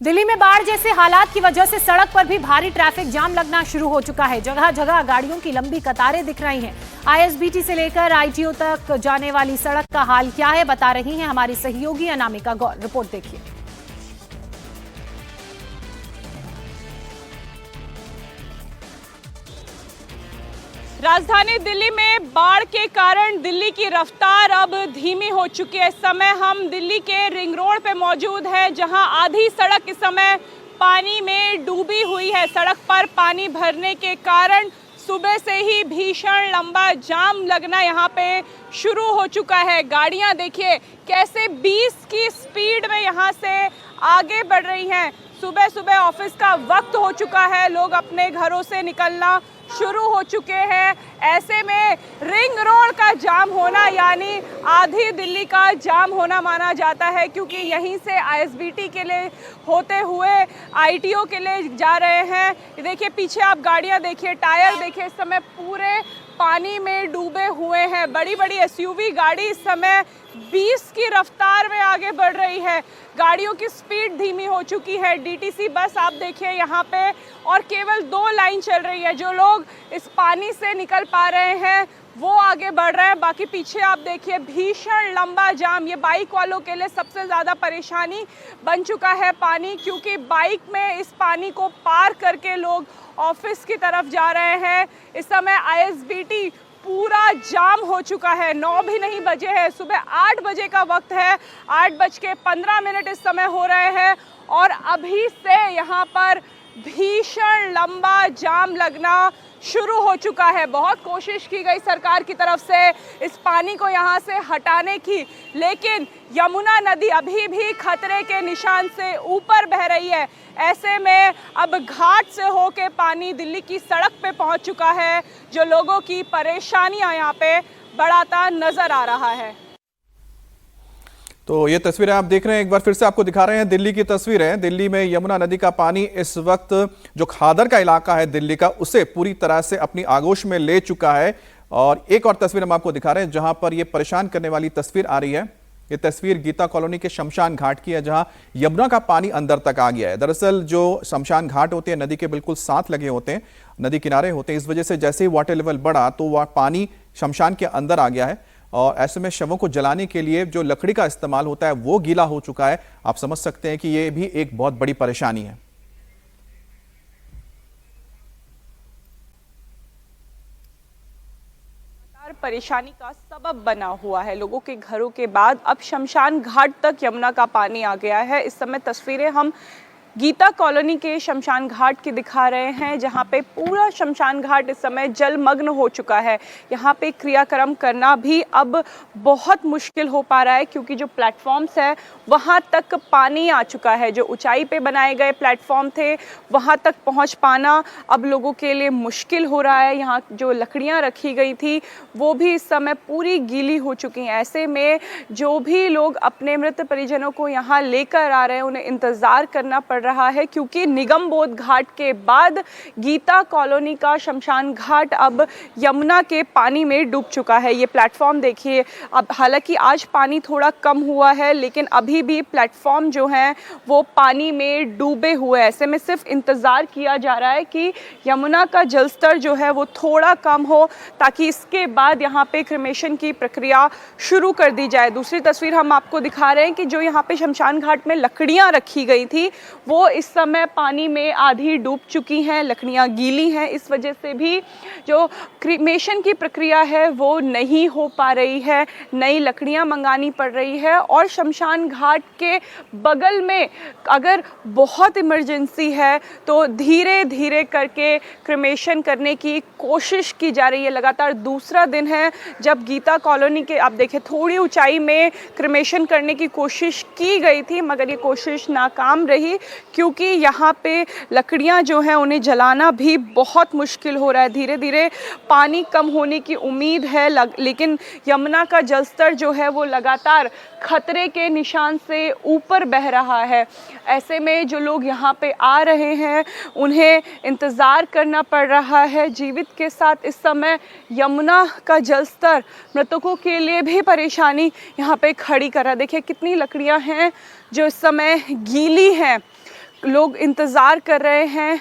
दिल्ली में बाढ़ जैसे हालात की वजह से सड़क पर भी भारी ट्रैफिक जाम लगना शुरू हो चुका है। जगह जगह गाड़ियों की लंबी कतारें दिख रही हैं। आईएसबीटी से लेकर आईटीओ तक जाने वाली सड़क का हाल क्या है, बता रही हैं हमारी सहयोगी अनामिका गौर। रिपोर्ट देखिए। राजधानी दिल्ली में बाढ़ के कारण दिल्ली की रफ्तार अब धीमी हो चुकी है। इस समय हम दिल्ली के रिंग रोड पे मौजूद हैं, जहां आधी सड़क इस समय पानी में डूबी हुई है। सड़क पर पानी भरने के कारण सुबह से ही भीषण लंबा जाम लगना यहाँ पे शुरू हो चुका है। गाड़ियाँ देखिए कैसे 20 की स्पीड में यहाँ से आगे बढ़ रही हैं। सुबह सुबह ऑफिस का वक्त हो चुका है, लोग अपने घरों से निकलना शुरू हो चुके हैं। ऐसे में रिंग रोड का जाम होना यानी आधी दिल्ली का जाम होना माना जाता है, क्योंकि यहीं से आईएसबीटी के लिए होते हुए आईटीओ के लिए जा रहे हैं। देखिए पीछे आप गाड़ियां देखिए, टायर देखिए, इस समय पूरे पानी में डूबे हुए हैं। बड़ी बड़ी एसयूवी गाड़ी इस समय 20 की रफ्तार में आगे बढ़ रही है। गाड़ियों की स्पीड धीमी हो चुकी है। डीटीसी बस आप देखिए यहाँ पे, और केवल 2 लाइन चल रही है। जो लोग इस पानी से निकल पा रहे हैं वो आगे बढ़ रहे हैं, बाकी पीछे आप देखिए भीषण लंबा जाम। ये बाइक वालों के लिए सबसे ज़्यादा परेशानी बन चुका है पानी, क्योंकि बाइक में इस पानी को पार करके लोग ऑफिस की तरफ जा रहे हैं। इस समय आईएसबीटी पूरा जाम हो चुका है। 9 भी नहीं बजे हैं, सुबह 8 बजे का वक्त है। 8:15 इस समय हो रहे हैं, और अभी से यहाँ पर भीषण लंबा जाम लगना शुरू हो चुका है। बहुत कोशिश की गई सरकार की तरफ से इस पानी को यहाँ से हटाने की, लेकिन यमुना नदी अभी भी खतरे के निशान से ऊपर बह रही है। ऐसे में अब घाट से होके पानी दिल्ली की सड़क पे पहुँच चुका है, जो लोगों की परेशानियाँ यहाँ पे बढ़ाता नजर आ रहा है। तो ये तस्वीरें आप देख रहे हैं, एक बार फिर से आपको दिखा रहे हैं दिल्ली की तस्वीरें। दिल्ली में यमुना नदी का पानी इस वक्त जो खादर का इलाका है दिल्ली का, उसे पूरी तरह से अपनी आगोश में ले चुका है। और एक और तस्वीर हम आपको दिखा रहे हैं जहां पर ये परेशान करने वाली तस्वीर आ रही है। ये तस्वीर गीता कॉलोनी के शमशान घाट की है, जहां यमुना का पानी अंदर तक आ गया है। दरअसल जो शमशान घाट होते हैं नदी के बिल्कुल साथ लगे होते हैं, नदी किनारे होते हैं। इस वजह से जैसे ही वाटर लेवल बढ़ा तो वह पानी शमशान के अंदर आ गया है, और ऐसे में शवों को जलाने के लिए जो लकड़ी का इस्तेमाल होता है वो गीला हो चुका है। आप समझ सकते हैं कि ये भी एक बहुत बड़ी परेशानी है। परेशानी का सबब बना हुआ है। लोगों के घरों के बाद अब शमशान घाट तक यमुना का पानी आ गया है। इस समय तस्वीरें हम गीता कॉलोनी के शमशान घाट की दिखा रहे हैं, जहां पे पूरा शमशान घाट इस समय जलमग्न हो चुका है। यहां पे क्रियाक्रम करना भी अब बहुत मुश्किल हो पा रहा है, क्योंकि जो प्लेटफॉर्म्स है वहां तक पानी आ चुका है। जो ऊंचाई पे बनाए गए प्लेटफॉर्म थे वहां तक पहुंच पाना अब लोगों के लिए मुश्किल हो रहा है। यहाँ जो लकड़ियाँ रखी गई थी वो भी इस समय पूरी गीली हो चुकी हैं। ऐसे में जो भी लोग अपने मृत परिजनों को यहाँ लेकर आ रहे हैं उन्हें इंतज़ार करना पड़ रहा है, क्योंकि निगम बोध घाट के बाद गीता कॉलोनी का शमशान घाट अब यमुना के पानी में डूब चुका है। ये प्लेटफॉर्म देखिए, अब हालांकि आज पानी थोड़ा कम हुआ है, लेकिन अभी भी प्लेटफॉर्म जो हैं वो पानी में डूबे हुए हैं। ऐसे में सिर्फ इंतज़ार किया जा रहा है कि यमुना का जलस्तर जो है वो थोड़ा कम हो, ताकि इसके बाद यहाँ पे क्रिमेशन की प्रक्रिया शुरू कर दी जाए। दूसरी तस्वीर हम आपको दिखा रहे हैं कि जो यहाँ पे शमशान घाट में लकड़ियाँ रखी गई थी वो इस समय पानी में आधी डूब चुकी हैं। लकड़ियाँ गीली हैं, इस वजह से भी जो क्रिमेशन की प्रक्रिया है वो नहीं हो पा रही है। नई लकड़ियाँ मंगानी पड़ रही है, और शमशान घाट के बगल में अगर बहुत इमरजेंसी है तो धीरे धीरे करके क्रिमेशन करने की कोशिश की जा रही है। लगातार दूसरा दिन है जब गीता कॉलोनी के आप देखें थोड़ी ऊंचाई में क्रिमेशन करने की कोशिश की गई थी, मगर ये कोशिश नाकाम रही, क्योंकि यहाँ पे लकड़ियाँ जो हैं उन्हें जलाना भी बहुत मुश्किल हो रहा है। धीरे धीरे पानी कम होने की उम्मीद है, लेकिन यमुना का जलस्तर जो है वो लगातार खतरे के निशान से ऊपर बह रहा है। ऐसे में जो लोग यहाँ पे आ रहे हैं उन्हें इंतज़ार करना पड़ रहा है जीवित के साथ। इस समय यमुना का जलस्तर मृतकों के लिए भी परेशानी यहाँ पे खड़ी कर रहा है। देखिए कितनी लकड़ियाँ हैं जो इस समय गीली हैं। लोग इंतज़ार कर रहे हैं।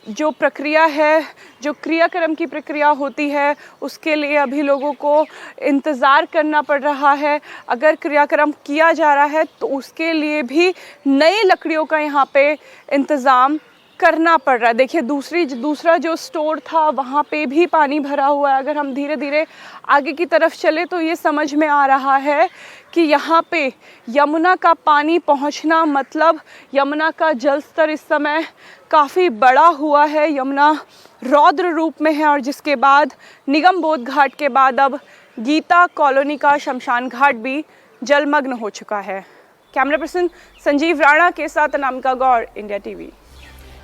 जो प्रक्रिया है, जो क्रियाक्रम की प्रक्रिया होती है, उसके लिए अभी लोगों को इंतज़ार करना पड़ रहा है। अगर क्रियाक्रम किया जा रहा है तो उसके लिए भी नई लकड़ियों का यहाँ पे इंतज़ाम करना पड़ रहा है। देखिए दूसरा जो स्टोर था वहाँ पे भी पानी भरा हुआ है। अगर हम धीरे धीरे आगे की तरफ चले तो ये समझ में आ रहा है कि यहाँ पे यमुना का पानी पहुँचना मतलब यमुना का जल स्तर इस समय काफ़ी बड़ा हुआ है। यमुना रौद्र रूप में है और जिसके बाद निगमबोध घाट के बाद अब गीता कॉलोनी का शमशान घाट भी जलमग्न हो चुका है। कैमरा पर्सन संजीव राणा के साथ अनामिका गौर, इंडिया टीवी।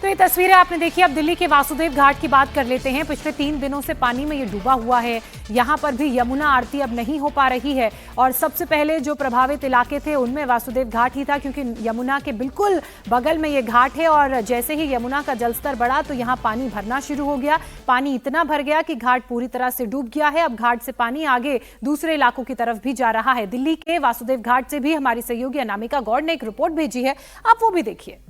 तो ये तस्वीरें आपने देखी। अब दिल्ली के वासुदेव घाट की बात कर लेते हैं। पिछले 3 दिनों से पानी में ये डूबा हुआ है। यहाँ पर भी यमुना आरती अब नहीं हो पा रही है और सबसे पहले जो प्रभावित इलाके थे उनमें वासुदेव घाट ही था, क्योंकि यमुना के बिल्कुल बगल में ये घाट है और जैसे ही यमुना का जलस्तर बढ़ा तो यहाँ पानी भरना शुरू हो गया। पानी इतना भर गया कि घाट पूरी तरह से डूब गया है। अब घाट से पानी आगे दूसरे इलाकों की तरफ भी जा रहा है। दिल्ली के वासुदेव घाट से भी हमारी सहयोगी अनामिका गौड़ ने एक रिपोर्ट भेजी है, आप वो भी देखिए।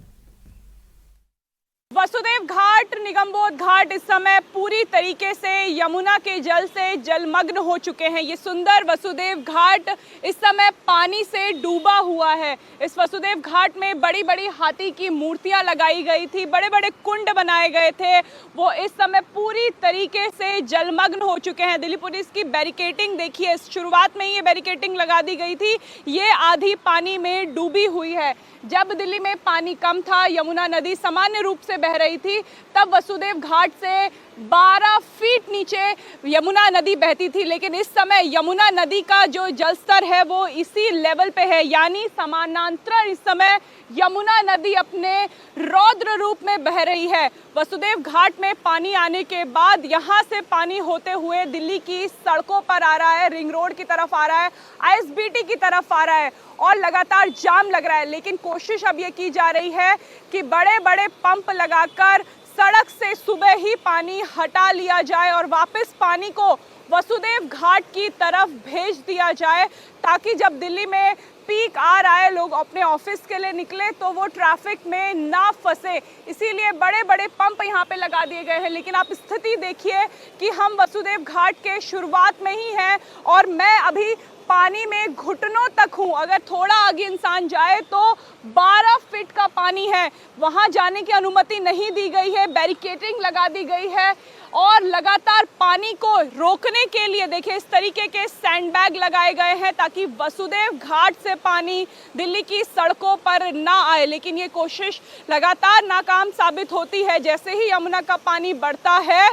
वसुदेव घाट, निगमबोध घाट इस समय पूरी तरीके से यमुना के जल से जलमग्न हो चुके हैं। ये सुंदर वसुदेव घाट इस समय पानी से डूबा हुआ है। इस वसुदेव घाट में बड़ी बड़ी हाथी की मूर्तियां लगाई गई थी, बड़े बड़े कुंड बनाए गए थे, वो इस समय पूरी तरीके से जलमग्न हो चुके हैं। दिल्ली पुलिस की बैरिकेडिंग देखिए, शुरुआत में ही ये बैरिकेडिंग लगा दी गई थी, ये आधी पानी में डूबी हुई है। जब दिल्ली में पानी कम था, यमुना नदी सामान्य रूप से बह रही थी, तब वसुदेव घाट से 12 फीट नीचे यमुना नदी बहती थी। लेकिन इस समय यमुना नदी का जो जलस्तर है वो इसी लेवल पे है, यानी समानांतर इस समय यमुना नदी अपने रौद्र रूप में बह रही है। वसुदेव घाट में पानी आने के बाद यहाँ से पानी होते हुए दिल्ली की सड़कों पर आ रहा है, रिंग रोड की तरफ आ रहा है, आईएसबीटी की तरफ आ रहा है और लगातार जाम लग रहा है। लेकिन कोशिश अब ये की जा रही है कि बड़े बड़े पंप लगाकर सड़क से सुबह ही पानी हटा लिया जाए और वापस पानी को वसुदेव घाट की तरफ भेज दिया जाए, ताकि जब दिल्ली में पीक आ रहा है, लोग अपने ऑफिस के लिए निकले तो वो ट्रैफिक में ना फंसे। इसीलिए बड़े बड़े पंप यहाँ पे लगा दिए गए हैं। लेकिन आप स्थिति देखिए कि हम वसुदेव घाट के शुरुआत में ही हैं और मैं अभी पानी में घुटनों तक हूँ। अगर थोड़ा आगे इंसान जाए तो 12 फीट का पानी है, वहाँ जाने की अनुमति नहीं दी गई है, बैरिकेडिंग लगा दी गई है और लगातार पानी को रोकने के लिए देखिए इस तरीके के सैंडबैग लगाए गए हैं ताकि वसुदेव घाट से पानी दिल्ली की सड़कों पर ना आए। लेकिन ये कोशिश लगातार नाकाम साबित होती है। जैसे ही यमुना का पानी बढ़ता है,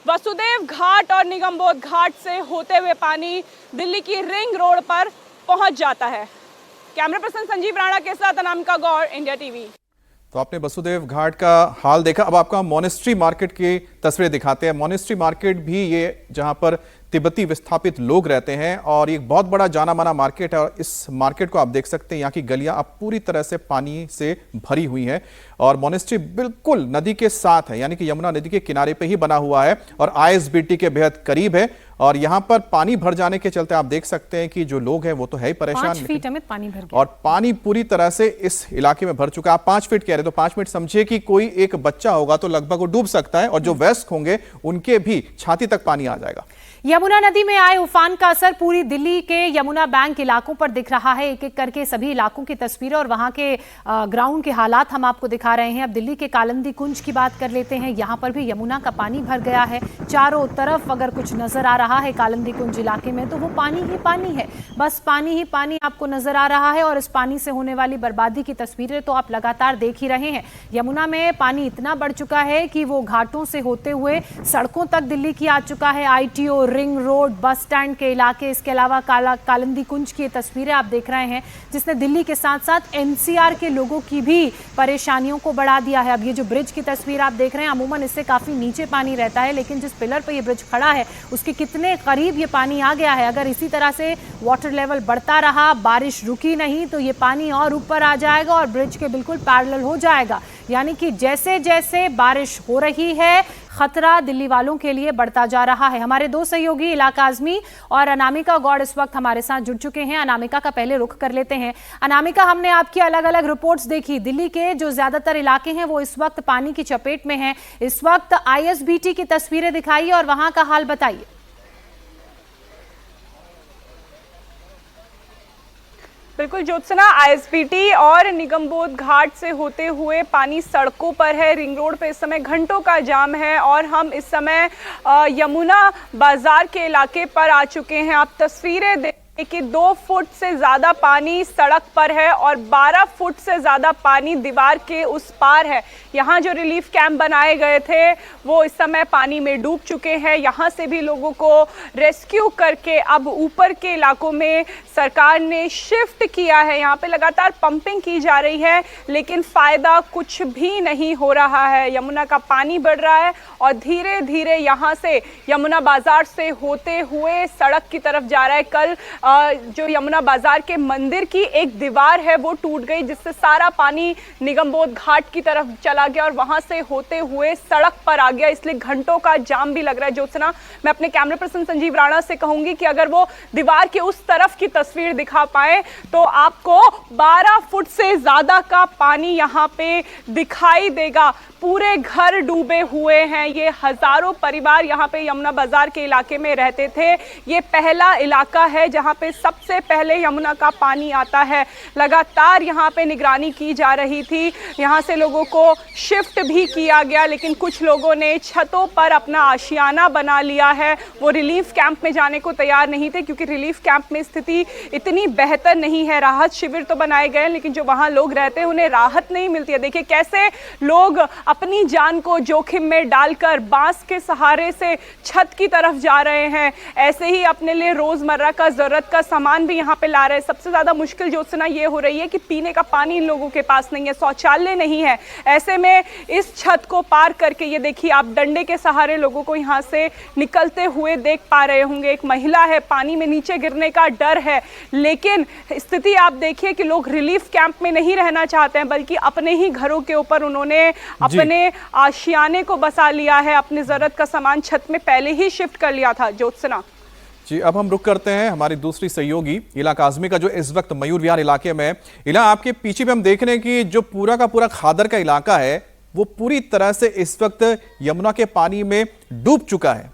वसुदेव घाट और निगमबोध घाट से होते हुए पानी दिल्ली की रिंग रोड पर पहुंच जाता है। कैमरा पर्सन संजीव राणा के साथ अनामिका गौर, इंडिया टीवी। तो आपने वसुदेव घाट का हाल देखा, अब आपका मॉनेस्ट्री मार्केट की तस्वीरें दिखाते हैं। मॉनेस्ट्री मार्केट भी ये जहां पर तिब्बती विस्थापित लोग रहते हैं और एक बहुत बड़ा जाना माना मार्केट है और इस मार्केट को आप देख सकते हैं, यहाँ की गलियां अब पूरी तरह से पानी से भरी हुई हैं और मॉनेस्ट्री बिल्कुल नदी के साथ है, यानी कि यमुना नदी के किनारे पे ही बना हुआ है और आईएसबीटी के बेहद करीब है और यहाँ पर पानी भर जाने के चलते आप देख सकते हैं कि जो लोग हैं वो तो है ही परेशान, 5 फीट में पानी भर गया और पानी पूरी तरह से इस इलाके में भर चुका है। आप 5 फीट कह रहे तो 5 फीट समझिए कि कोई एक बच्चा होगा तो लगभग वो डूब सकता है और जो वयस्क होंगे उनके भी छाती तक पानी आ जाएगा। यमुना नदी में आए उफान का असर पूरी दिल्ली के यमुना बैंक इलाकों पर दिख रहा है। एक एक करके सभी इलाकों की तस्वीरें और वहां के ग्राउंड के हालात हम आपको दिखा रहे हैं। अब दिल्ली के कालिंदी कुंज की बात कर लेते हैं। यहां पर भी यमुना का पानी भर गया है। चारों तरफ अगर कुछ नजर आ रहा है कालिंदी कुंज इलाके में तो वो पानी ही पानी है, बस पानी ही पानी आपको नजर आ रहा है और इस पानी से होने वाली बर्बादी की तस्वीरें तो आप लगातार देख ही रहे हैं। यमुना में पानी इतना बढ़ चुका है कि वो घाटों से होते हुए सड़कों तक दिल्ली की आ चुका है। ITO, ring road, bus stand के इलाके, इसके अलावा कालिंदी कुंज की तस्वीरें आप देख रहे हैं, जिसने दिल्ली के साथ साथ एनसीआर के लोगों की भी परेशानियों को बढ़ा दिया है। अब ये जो ब्रिज की तस्वीर आप देख रहे हैं, अमूमन इससे काफी नीचे पानी रहता है, लेकिन जिस पिलर पर ये ब्रिज खड़ा है उसके कितने करीब ये पानी आ गया है। अगर इसी तरह से वाटर लेवल बढ़ता रहा, बारिश रुकी नहीं तो ये पानी और ऊपर आ जाएगा और ब्रिज के बिल्कुल पैरेलल हो जाएगा। यानी कि जैसे जैसे बारिश हो रही है, खतरा दिल्ली वालों के लिए बढ़ता जा रहा है। हमारे दो सहयोगी इलाका आजमी और अनामिका गौड़ इस वक्त हमारे साथ जुड़ चुके हैं। अनामिका का पहले रुख कर लेते हैं। अनामिका, हमने आपकी अलग अलग रिपोर्ट्स देखी, दिल्ली के जो ज्यादातर इलाके हैं वो इस वक्त पानी की चपेट में हैं। इस वक्त आईएसबीटी की तस्वीरें दिखाइए और वहां का हाल बताइए। बिल्कुल ज्योत्सना, आईएसबीटी और निगमबोध घाट से होते हुए पानी सड़कों पर है। रिंग रोड पे इस समय घंटों का जाम है और हम इस समय यमुना बाजार के इलाके पर आ चुके हैं। आप तस्वीरें देखिए कि 2 फुट से ज़्यादा पानी सड़क पर है और 12 फुट से ज़्यादा पानी दीवार के उस पार है। यहाँ जो रिलीफ कैंप बनाए गए थे वो इस समय पानी में डूब चुके हैं। यहाँ से भी लोगों को रेस्क्यू करके अब ऊपर के इलाकों में सरकार ने शिफ्ट किया है। यहाँ पे लगातार पंपिंग की जा रही है लेकिन फ़ायदा कुछ भी नहीं हो रहा है। यमुना का पानी बढ़ रहा है और धीरे धीरे यहाँ से यमुना बाजार से होते हुए सड़क की तरफ जा रहा है। कल जो यमुना बाजार के मंदिर की एक दीवार है वो टूट गई जिससे सारा पानी निगमबोध घाट की तरफ चला गया और वहां से होते हुए सड़क पर आ गया, इसलिए घंटों का जाम भी लग रहा है। ज्योत्सना, मैं अपने कैमरा पर्सन संजीव राणा से कहूंगी कि अगर वो दीवार के उस तरफ की तस्वीर दिखा पाए तो आपको 12 फुट से ज्यादा का पानी यहाँ पे दिखाई देगा। पूरे घर डूबे हुए हैं। ये हजारों परिवार यहाँ पे यमुना बाजार के इलाके में रहते थे। ये पहला इलाका है जहाँ पे सबसे पहले यमुना का पानी आता है। लगातार यहाँ पे निगरानी की जा रही थी, यहाँ से लोगों को शिफ्ट भी किया गया लेकिन कुछ लोगों ने छतों पर अपना आशियाना बना लिया है। वो रिलीफ कैंप में जाने को तैयार नहीं थे क्योंकि रिलीफ कैंप में स्थिति इतनी बेहतर नहीं है। राहत शिविर तो बनाए गए लेकिन जो वहाँ लोग रहते हैं उन्हें राहत नहीं मिलती है। देखिए कैसे लोग अपनी जान को जोखिम में डालकर बांस के सहारे से छत की तरफ जा रहे हैं। ऐसे ही अपने लिए रोजमर्रा का जरूरत का सामान भी यहाँ पे ला रहे हैं। सबसे ज्यादा मुश्किल ज्योत्सना ये हो रही है कि पीने का पानी इन लोगों के पास नहीं है, शौचालय नहीं है। ऐसे में इस छत को पार करके ये देखिए आप डंडे के सहारे लोगों को यहाँ से निकलते हुए देख पा रहे होंगे। एक महिला है, पानी में नीचे गिरने का डर है लेकिन स्थिति आप देखिए कि लोग रिलीफ कैंप में नहीं रहना चाहते हैं बल्कि अपने ही घरों के ऊपर उन्होंने अपने आशियाने को बसा लिया है। अपनी जरूरत का सामान छत में पहले ही शिफ्ट कर लिया था। ज्योत्सना जी, अब हम रुक करते हैं हमारी दूसरी सहयोगी इला काज़मी का जो इस वक्त मयूर विहार इलाके में है। इला, आपके पीछे में हम देख रहे हैं कि जो पूरा का पूरा खादर का इलाका है वो पूरी तरह से इस वक्त यमुना के पानी में डूब चुका है।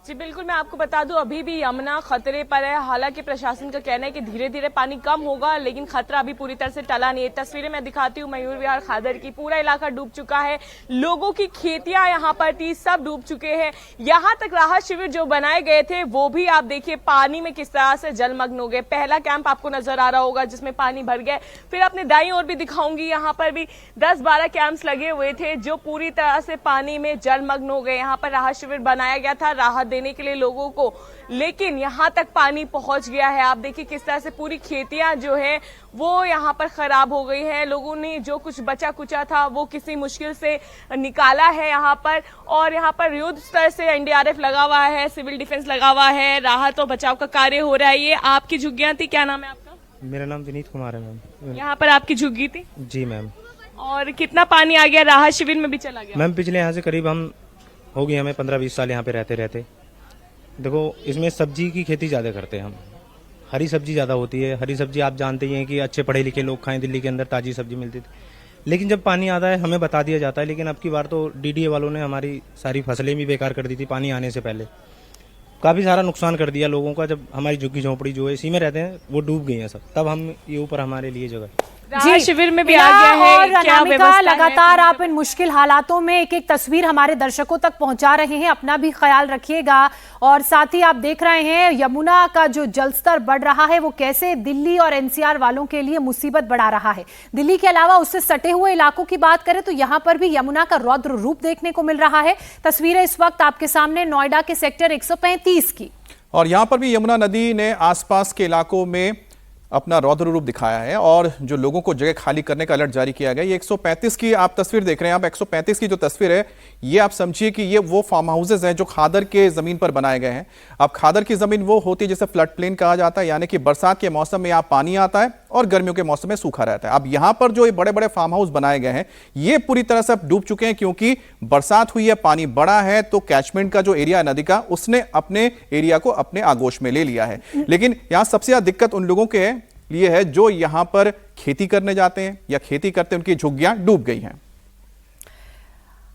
जी बिल्कुल, मैं आपको बता दूं अभी भी यमुना खतरे पर है। हालांकि प्रशासन का कहना है कि धीरे धीरे पानी कम होगा लेकिन खतरा अभी पूरी तरह से टला नहीं है। तस्वीरें मैं दिखाती हूँ मयूर विहार खादर की। पूरा इलाका डूब चुका है, लोगों की खेतियां यहाँ पर थी सब डूब चुके हैं। यहाँ तक राहत शिविर जो बनाए गए थे वो भी आप देखिए पानी में किस तरह से जलमग्न हो गए। पहला कैंप आपको नजर आ रहा होगा जिसमें पानी भर गया। फिर अपने दाईं ओर भी दिखाऊंगी, यहाँ पर भी 10-12 कैंप्स लगे हुए थे जो पूरी तरह से पानी में जलमग्न हो गए। यहाँ पर राहत शिविर बनाया गया था राहत देने के लिए लोगों को, लेकिन यहाँ तक पानी पहुंच गया है। आप देखिए किस तरह से पूरी खेतियां जो है वो यहाँ पर खराब हो गई है। लोगों ने जो कुछ बचा कुचा था वो किसी मुश्किल से निकाला है यहाँ पर। और यहाँ पर युद्ध स्तर से एनडीआरएफ लगा हुआ है, सिविल डिफेंस लगा हुआ है, राहत और बचाव का कार्य हो रहा है। ये आपकी झुग्गियां थी, क्या नाम है आपका? मेरा नाम विनीत कुमार है मैम। यहाँ पर आपकी झुग्गी थी? जी मैम। और कितना पानी आ गया? राहत शिविर में भी चला गया? मैम पिछले यहाँ से करीब हम हो गई हमें 15-20 साल यहाँ पे रहते रहते। देखो इसमें सब्जी की खेती ज़्यादा करते हैं हम, हरी सब्जी ज़्यादा होती है। हरी सब्जी आप जानते ही हैं कि अच्छे पढ़े लिखे लोग खाएं, दिल्ली के अंदर ताज़ी सब्जी मिलती थी। लेकिन जब पानी आता है हमें बता दिया जाता है, लेकिन अब की बार तो डीडीए वालों ने हमारी सारी फसलें भी बेकार कर दी थी। पानी आने से पहले काफ़ी सारा नुकसान कर दिया लोगों का। जब हमारी झुग्गी झोंपड़ी जो है इसी में रहते हैं वो डूब गई हैं सब, तब हम ये ऊपर हमारे लिए जगह राहत शिविर में भी आ गया है। और क्या अनामिका, व्यवस्था लगातार आप इन मुश्किल हालातों में एक एक तस्वीर हमारे दर्शकों तक पहुंचा रहे हैं। अपना भी ख्याल रखिएगा और साथ ही आप देख रहे हैं यमुना का जो जलस्तर बढ़ रहा है वो कैसे दिल्ली और एनसीआर वालों के लिए मुसीबत बढ़ा रहा है। दिल्ली के अलावा उससे सटे हुए इलाकों की बात करें तो यहाँ पर भी यमुना का रौद्र रूप देखने को मिल रहा है। तस्वीरें इस वक्त आपके सामने नोएडा के सेक्टर 135 की। और यहां पर भी यमुना नदी ने आसपास के इलाकों में अपना रौद्र रूप दिखाया है और जो लोगों को जगह खाली करने का अलर्ट जारी किया गया। ये 135 की आप तस्वीर देख रहे हैं। आप 135 की जो तस्वीर है ये आप समझिए कि ये वो फार्म हाउसेज हैं जो खादर के जमीन पर बनाए गए हैं। अब खादर की जमीन वो होती है जिसे फ्लड प्लेन कहा जाता है, यानी कि बरसात के मौसम में यहाँ पानी आता है और गर्मियों के मौसम में सूखा रहता है। अब यहाँ पर जो ये बड़े बड़े फार्म हाउस बनाए गए हैं ये पूरी तरह से डूब चुके हैं, क्योंकि बरसात हुई है, पानी बढ़ा है, तो कैचमेंट का जो एरिया है नदी का उसने अपने एरिया को अपने आगोश में ले लिया है। लेकिन यहाँ सबसे ज्यादा दिक्कत उन लोगों के लिए है जो यहां पर खेती करने जाते हैं या खेती करते हैं, उनकी झुग्गियां डूब गई हैं।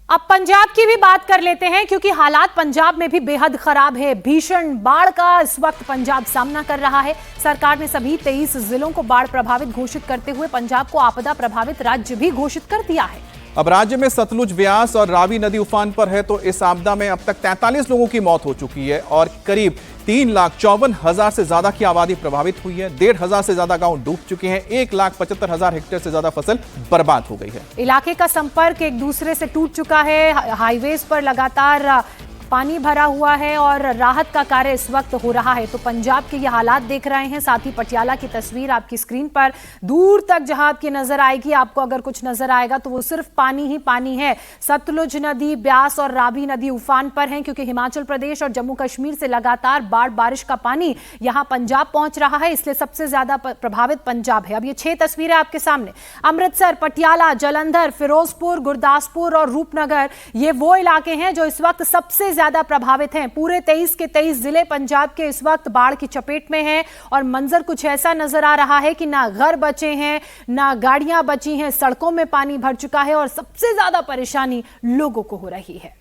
अब पंजाब की भी बात कर लेते हैं, क्योंकि हालात पंजाब में भी बेहद खराब है। भीषण बाढ़ का इस वक्त पंजाब सामना कर रहा है। सरकार ने सभी 23 जिलों को बाढ़ प्रभावित घोषित करते हुए पंजाब को आपदा प्रभावित राज्य भी घोषित कर दिया है। अब राज्य में सतलुज, व्यास और रावी नदी उफान पर है, तो इस आपदा में अब तक 43 लोगों की मौत हो चुकी है और करीब 3,54,000 से ज्यादा की आबादी प्रभावित हुई है। 1,500 से ज्यादा गांव डूब चुके हैं। 1,75,000 हेक्टेयर से ज्यादा फसल बर्बाद हो गई है। इलाके का संपर्क एक दूसरे से टूट चुका है। हाईवेज पर लगातार पानी भरा हुआ है और राहत का कार्य इस वक्त हो रहा है। तो पंजाब के ये हालात देख रहे हैं। साथ ही पटियाला की तस्वीर आपकी स्क्रीन पर दूर तक जहां आपकी नजर आएगी, आपको अगर कुछ नजर आएगा तो वो सिर्फ पानी ही पानी है। सतलुज नदी, ब्यास और रावी नदी उफान पर हैं, क्योंकि हिमाचल प्रदेश और जम्मू कश्मीर से लगातार बारिश का पानी यहां पंजाब पहुंच रहा है, इसलिए सबसे ज्यादा प्रभावित पंजाब है। अब ये 6 तस्वीरें आपके सामने। अमृतसर, पटियाला, जालंधर, फिरोजपुर, गुरदासपुर और रूपनगर, ये वो इलाके हैं जो इस वक्त सबसे ज्यादा प्रभावित हैं। पूरे 23 के 23 जिले पंजाब के इस वक्त बाढ़ की चपेट में हैं और मंजर कुछ ऐसा नजर आ रहा है कि ना घर बचे हैं, ना गाड़ियां बची हैं, सड़कों में पानी भर चुका है और सबसे ज्यादा परेशानी लोगों को हो रही है।